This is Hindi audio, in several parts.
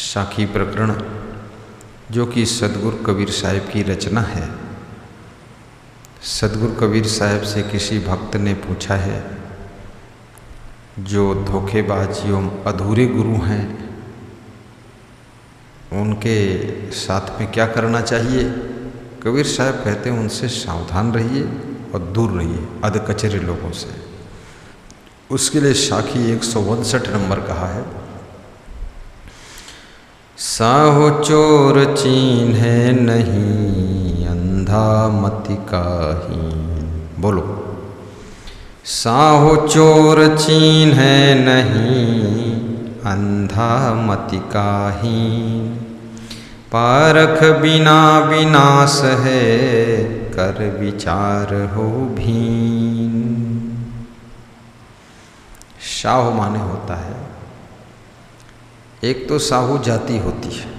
साखी प्रकरण जो कि सदगुरु कबीर साहिब की रचना है। सदगुरु कबीर साहिब से किसी भक्त ने पूछा है, जो धोखेबाज एवं अधूरे गुरु हैं उनके साथ में क्या करना चाहिए। कबीर साहब कहते हैं उनसे सावधान रहिए और दूर रहिए अधकचरे लोगों से। उसके लिए साखी 159 नंबर कहा है, साहो चोर चीन्हे नहीं अंधा मति काहीन। बोलो, साहो चोर चीन्हे नहीं अंधा मति काहीन। पारख बिना विनाश है कर विचार हो भीन। साहो माने होता है, एक तो साहू जाति होती है।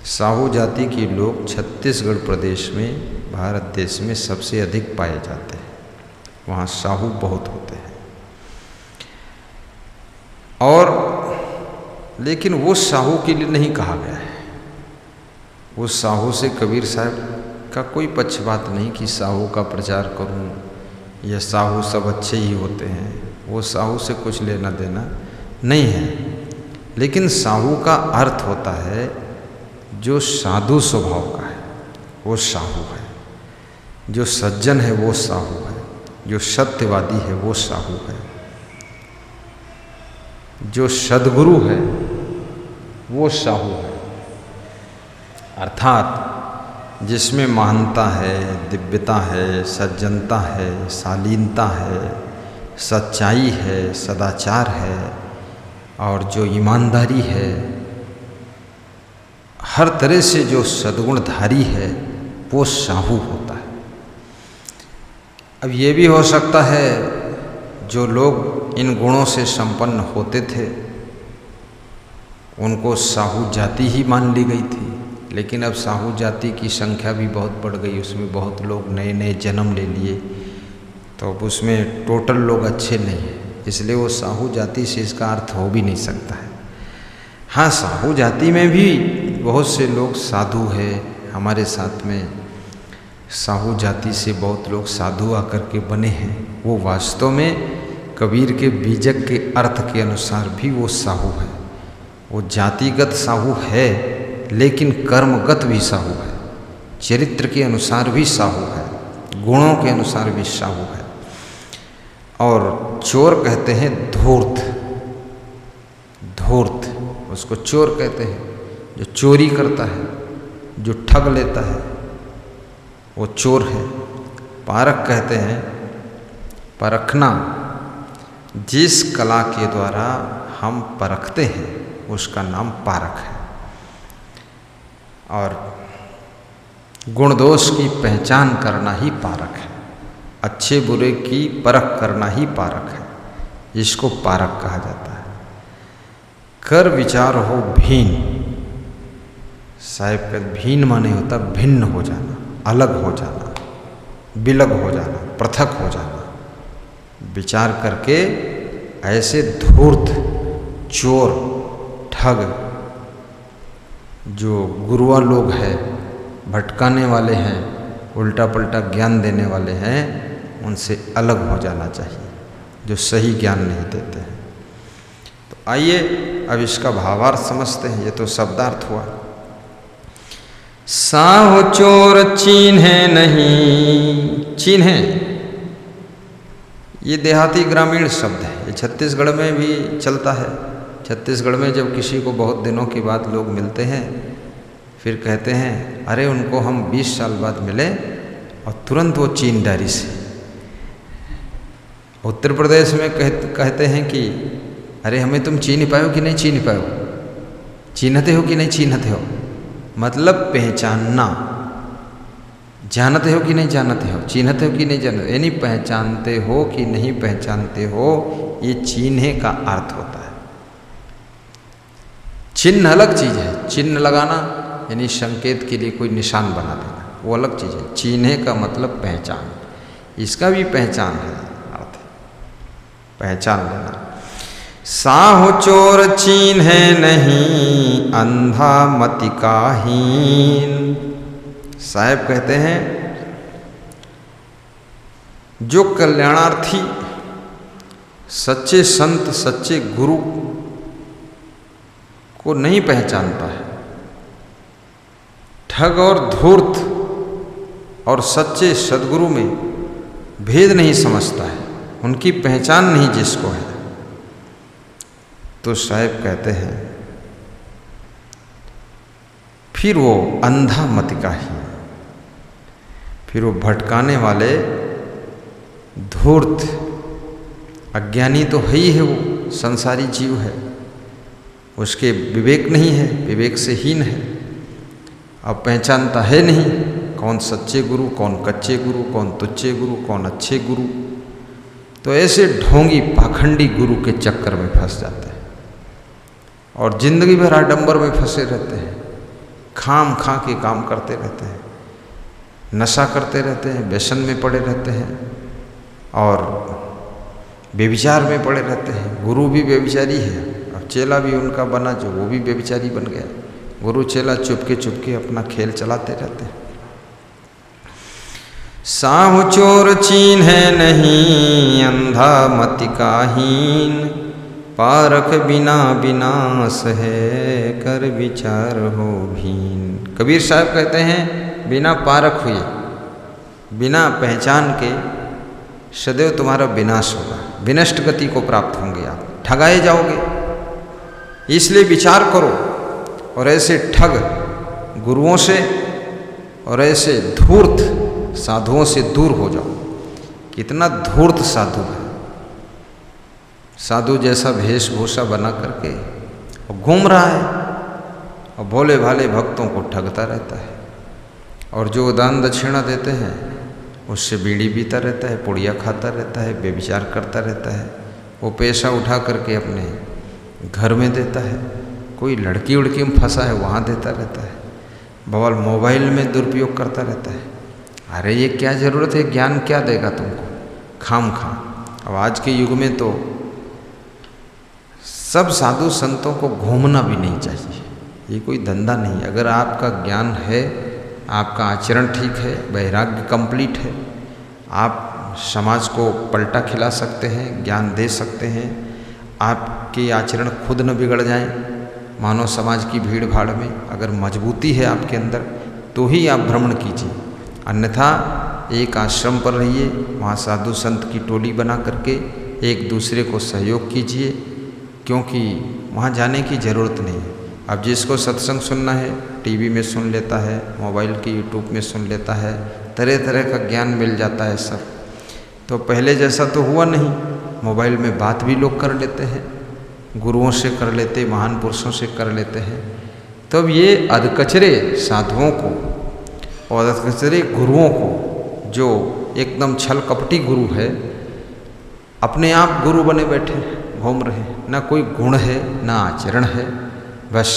साहू जाति के लोग छत्तीसगढ़ प्रदेश में भारत देश में सबसे अधिक पाए जाते हैं। वहाँ साहू बहुत होते हैं। और लेकिन वो साहू के लिए नहीं कहा गया है। वो साहू से कबीर साहब का कोई पक्षपात नहीं कि साहू का प्रचार करूं या साहू सब अच्छे ही होते हैं। वो साहू से कुछ लेना देना नहीं है। लेकिन साहू का अर्थ होता है जो साधु स्वभाव का है वो साहू है, जो सज्जन है वो साहू है, जो सत्यवादी है वो साहू है, जो सद्गुरु है वो साहू है। अर्थात जिसमें महानता है, दिव्यता है, सज्जनता है, शालीनता है, सच्चाई है, सदाचार है और जो ईमानदारी है, हर तरह से जो सद्गुणधारी है वो साहू होता है। अब ये भी हो सकता है जो लोग इन गुणों से संपन्न होते थे उनको साहू जाति ही मान ली गई थी। लेकिन अब साहू जाति की संख्या भी बहुत बढ़ गई, उसमें बहुत लोग नए नए जन्म ले लिए, तो अब उसमें टोटल लोग अच्छे नहीं हैं। इसलिए वो साहू जाति से इसका अर्थ हो भी नहीं सकता है। हाँ, साहू जाति में भी बहुत से लोग साधु हैं। हमारे साथ में साहू जाति से बहुत लोग साधु आकर के बने हैं। वो वास्तव में कबीर के बीजक के अर्थ के अनुसार भी वो साहू है। वो जातिगत साहू है लेकिन कर्मगत भी साहू है, चरित्र के अनुसार भी साहू है, गुणों के अनुसार भी साहू है। और चोर कहते हैं धूर्त, धूर्त उसको चोर कहते हैं। जो चोरी करता है, जो ठग लेता है वो चोर है। पारख कहते हैं परखना, जिस कला के द्वारा हम परखते हैं उसका नाम पारख है। और गुण दोष की पहचान करना ही पारख है। अच्छे बुरे की परख करना ही पारख है, इसको पारख कहा जाता है। कर विचार हो भीन, साहिब का भीन माने होता भिन्न हो जाना, अलग हो जाना, विलग हो जाना, पृथक हो जाना। विचार करके ऐसे धूर्त, चोर, ठग जो गुरुआ लोग हैं, भटकाने वाले हैं, उल्टा पल्टा ज्ञान देने वाले हैं, उनसे अलग हो जाना चाहिए, जो सही ज्ञान नहीं देते हैं। तो आइए अब इसका भावार्थ समझते हैं। ये तो शब्दार्थ हुआ। साहो चोर चीन्हे नहीं, चीन्हे ये देहाती ग्रामीण शब्द है। ये छत्तीसगढ़ में भी चलता है। छत्तीसगढ़ में जब किसी को बहुत दिनों के बाद लोग मिलते हैं फिर कहते हैं अरे उनको हम 20 साल बाद मिले और तुरंत वो चीन डारी से। उत्तर प्रदेश में कहते हैं कि अरे हमें तुम चीन पाओ कि नहीं चीन पाओ, चिन्हते हो कि नहीं चिन्हते हो। मतलब पहचानना, जानते हो कि नहीं जानते हो, चिन्हते हो कि नहीं जानते, यानी पहचानते हो कि नहीं पहचानते हो, ये चिन्हे का अर्थ होता है। चिन्ह अलग चीज़ है। चिन्ह लगाना यानी संकेत के लिए कोई निशान बना देना, वो अलग चीज़ है। चिन्हे का मतलब पहचान, इसका भी पहचान है अर्थ, पहचान लेना। साहु चोर चीन्हे नहीं अंधा मति काहीन। साहब कहते हैं जो कल्याणार्थी सच्चे संत सच्चे गुरु को नहीं पहचानता है, ठग और धूर्त और सच्चे सद्गुरु में भेद नहीं समझता है, उनकी पहचान नहीं जिसको है, तो साहब कहते हैं फिर वो अंधा मति का ही, फिर वो भटकाने वाले धूर्त अज्ञानी तो है ही है, वो संसारी जीव है, उसके विवेक नहीं है, विवेक से हीन है। अब पहचानता है नहीं कौन सच्चे गुरु, कौन कच्चे गुरु, कौन तुच्चे गुरु, कौन अच्छे गुरु। तो ऐसे ढोंगी पाखंडी गुरु के चक्कर में फंस जाते हैं और जिंदगी भर आडंबर में फंसे रहते हैं, खाम खा के काम करते रहते हैं, नशा करते रहते हैं, व्यसन में पड़े रहते हैं और व्यभिचार में पड़े रहते हैं। गुरु भी व्यभिचारी है और चेला भी उनका बना जो वो भी व्यभिचारी बन गया। गुरु चेला चुपके अपना खेल चलाते रहते हैं। साहु चोर चीन्हे नहीं अंधा मति काहीन, पारख बिना विनाश है कर विचार हो भीन। कबीर साहब कहते हैं बिना पारख हुए, बिना पहचान के सदैव तुम्हारा विनाश होगा, विनष्ट गति को प्राप्त होंगे, आप ठगाए जाओगे। इसलिए विचार करो और ऐसे ठग गुरुओं से और ऐसे धूर्त साधुओं से दूर हो जाओ। कितना धूर्त साधु है, साधु जैसा वेशभूषा बना करके और घूम रहा है और भोले भाले भक्तों को ठगता रहता है, और जो दान दक्षिणा देते हैं उससे बीड़ी पीता रहता है, पुड़िया खाता रहता है, व्यभिचार करता रहता है। वो पैसा उठा करके अपने घर में देता है, कोई लड़की उड़की में फंसा है वहाँ देता रहता है, बवाल मोबाइल में दुरुपयोग करता रहता है। अरे ये क्या ज़रूरत है, ज्ञान क्या देगा तुमको, खाम खा। अब आज के युग में तो सब साधु संतों को घूमना भी नहीं चाहिए, ये कोई धंधा नहीं। अगर आपका ज्ञान है, आपका आचरण ठीक है, वैराग्य कंप्लीट है, आप समाज को पलटा खिला सकते हैं, ज्ञान दे सकते हैं, आपके आचरण खुद न बिगड़ जाएं मानव समाज की भीड़ भाड़ में। अगर मजबूती है आपके अंदर तो ही आप भ्रमण कीजिए, अन्यथा एक आश्रम पर रहिए, वहाँ साधु संत की टोली बना करके एक दूसरे को सहयोग कीजिए, क्योंकि वहाँ जाने की ज़रूरत नहीं है। अब जिसको सत्संग सुनना है टीवी में सुन लेता है, मोबाइल के यूट्यूब में सुन लेता है, तरह तरह का ज्ञान मिल जाता है सब। तो पहले जैसा तो हुआ नहीं, मोबाइल में बात भी लोग कर लेते हैं, गुरुओं से कर लेते, महान पुरुषों से कर लेते हैं। तब ये अधकचरे साधुओं को और अधकचरे गुरुओं को, जो एकदम छल कपटी गुरु है, अपने आप गुरु बने बैठे घूम रहे हैं, ना कोई गुण है ना आचरण है, बस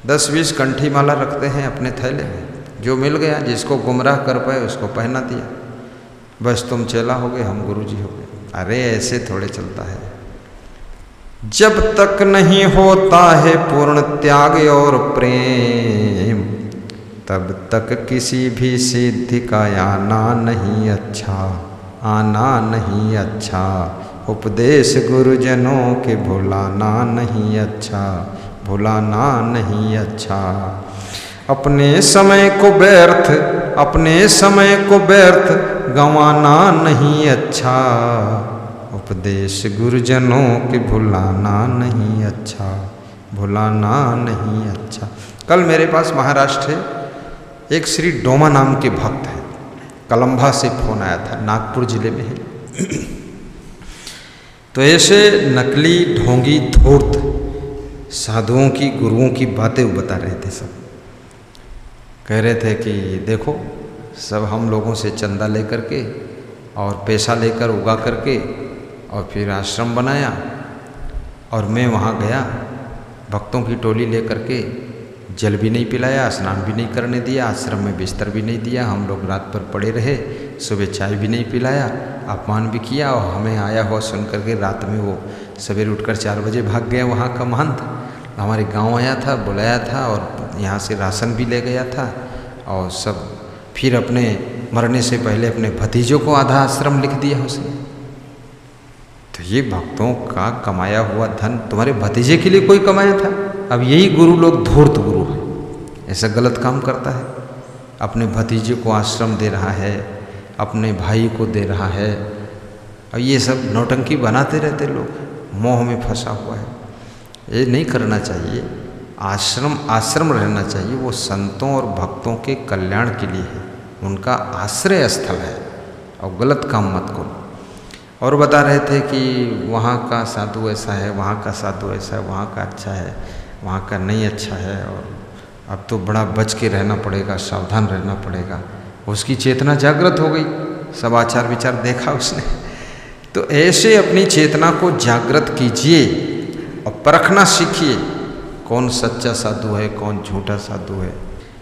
10-20 कंठी माला रखते हैं अपने थैले में, जो मिल गया जिसको गुमराह कर पाए उसको पहना दिया, बस तुम चेला हो गए, हम गुरुजी हो गए। अरे ऐसे थोड़े चलता है। जब तक नहीं होता है पूर्ण त्याग और प्रेम, तब तक किसी भी सिद्धि का आना नहीं अच्छा, आना नहीं अच्छा। उपदेश गुरुजनों के भुलाना नहीं अच्छा, भुलाना नहीं अच्छा। अपने समय को व्यर्थ, अपने समय को व्यर्थ गंवाना नहीं अच्छा। उपदेश गुरुजनों के भुलाना नहीं अच्छा, भुलाना नहीं अच्छा। कल मेरे पास महाराष्ट्र है, एक श्री डोमा नाम के भक्त हैं, कलंभा से फोन आया था, नागपुर जिले में है। तो ऐसे नकली ढोंगी धूर्त साधुओं की गुरुओं की बातें वो बता रहे थे। सब कह रहे थे कि देखो सब हम लोगों से चंदा लेकर के और पैसा लेकर उगा करके और फिर आश्रम बनाया, और मैं वहाँ गया भक्तों की टोली लेकर के, जल भी नहीं पिलाया, स्नान भी नहीं करने दिया, आश्रम में बिस्तर भी नहीं दिया, हम लोग रात भर पड़े रहे, सुबह चाय भी नहीं पिलाया, अपमान भी किया, और हमें आया हुआ सुन करके रात में वो सवेरे उठकर 4 बजे भाग गया। वहाँ का महंत हमारे गांव आया था, बुलाया था और यहाँ से राशन भी ले गया था और सब फिर अपने मरने से पहले अपने भतीजों को आधा आश्रम लिख दिया उसने। तो ये भक्तों का कमाया हुआ धन तुम्हारे भतीजे के लिए कोई कमाया था? अब यही गुरु लोग धूर्त गुरु है, ऐसा गलत काम करता है। अपने भतीजे को आश्रम दे रहा है, अपने भाई को दे रहा है, और ये सब नौटंकी बनाते रहते लोग, मोह में फंसा हुआ है। ये नहीं करना चाहिए। आश्रम रहना चाहिए, वो संतों और भक्तों के कल्याण के लिए है, उनका आश्रय स्थल है, और गलत काम मत करो। और बता रहे थे कि वहाँ का साधु ऐसा है, वहाँ का साधु ऐसा है, वहाँ का अच्छा है, वहाँ का नहीं अच्छा है, और अब तो बड़ा बच के रहना पड़ेगा, सावधान रहना पड़ेगा। उसकी चेतना जागृत हो गई, सब आचार विचार देखा उसने। तो ऐसे अपनी चेतना को जागृत कीजिए और परखना सीखिए कौन सच्चा साधु है, कौन झूठा साधु है।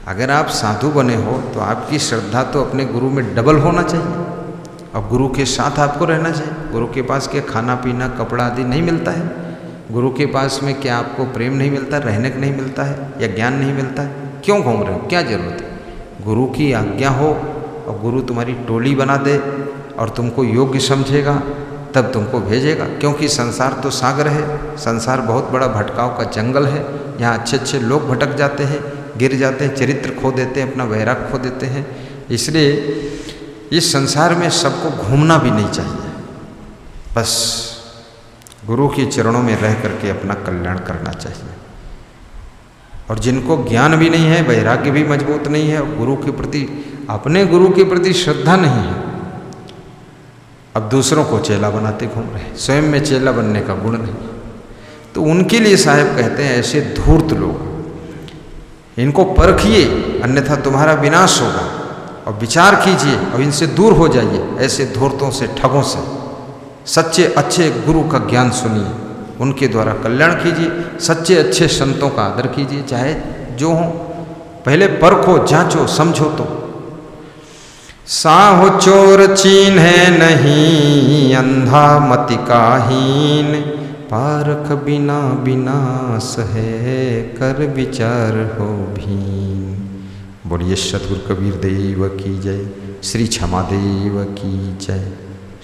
अगर आप साधु बने हो तो आपकी श्रद्धा तो अपने गुरु में डबल होना चाहिए, और गुरु के साथ आपको रहना चाहिए। गुरु के पास क्या खाना पीना कपड़ा आदि नहीं मिलता है? गुरु के पास में क्या आपको प्रेम नहीं मिलता, रहने को नहीं मिलता है, या ज्ञान नहीं मिलता है? क्यों घूम रहे हो, क्या जरूरत है? गुरु की आज्ञा हो और गुरु तुम्हारी टोली बना दे और तुमको योग्य समझेगा, तब तुमको भेजेगा। क्योंकि संसार तो सागर है, संसार बहुत बड़ा भटकाव का जंगल है। यहाँ अच्छे अच्छे लोग भटक जाते हैं, गिर जाते हैं, चरित्र खो देते हैं, अपना वैराग खो देते हैं। इसलिए इस संसार में सबको घूमना भी नहीं चाहिए, बस गुरु के चरणों में रह करके अपना कल्याण करना चाहिए। और जिनको ज्ञान भी नहीं है, वैराग्य भी मजबूत नहीं है, गुरु के प्रति, अपने गुरु के प्रति श्रद्धा नहीं है, अब दूसरों को चेला बनाते घूम रहे हैं, स्वयं में चेला बनने का गुण नहीं। तो उनके लिए साहब कहते हैं ऐसे धूर्त लोग, इनको परखिए, अन्यथा तुम्हारा विनाश होगा। और विचार कीजिए और इनसे दूर हो जाइए, ऐसे धूर्तों से, ठगों से। सच्चे अच्छे गुरु का ज्ञान सुनिए, उनके द्वारा कल्याण कीजिए। सच्चे अच्छे संतों का आदर कीजिए, चाहे जो हो। पहले परखो, जांचो, समझो। तो साहो चोर चीन्हे नहीं, अंधा मति काहीन, पारख बिना विनाश है, कर विचार हो भीन। बोलिए सतगुरु कबीर देव की जय, श्री क्षमा देव की जय।